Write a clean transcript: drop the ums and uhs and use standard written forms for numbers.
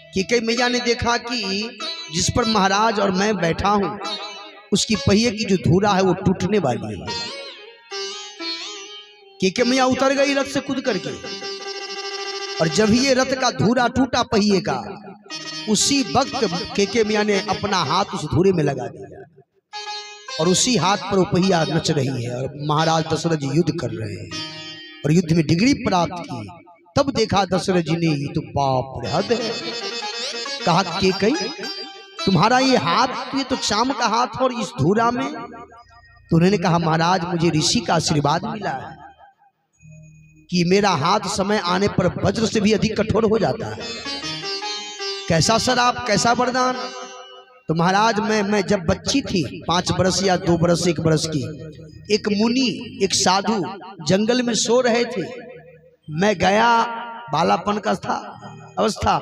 कैकेयी मैया ने देखा कि जिस पर महाराज और मैं बैठा हूं उसकी पहिए की जो धुरा है वो टूटने वाली है। कैकेयी मैया उतर गई रथ से कूद करके, और जब ये रथ का धुरा टूटा पहिए का, उसी वक्त कैकेयी मैया ने अपना हाथ उस धुरे में लगा दिया और उसी हाथ पर वो पहिया नच रही है और महाराज दशरथ जी युद्ध कर रहे हैं और युद्ध में डिग्री प्राप्त की। तब देखा दशरथ जी ने, ये तो बाप रे हद है। कहा कैकेयी तुम्हारा ये हाथ, ये तो चाम का हाथ और इस धुरा में। तो उन्होंने कहा महाराज मुझे ऋषि का आशीर्वाद मिला है कि मेरा हाथ समय आने पर वज्र से भी अधिक कठोर हो जाता है। कैसा शराब, कैसा वरदान। तो महाराज मैं जब बच्ची थी 5 बरस या 2 बरस 1 बरस की, एक मुनि एक साधु जंगल में सो रहे थे। मैं गया, बालापन का था अवस्था,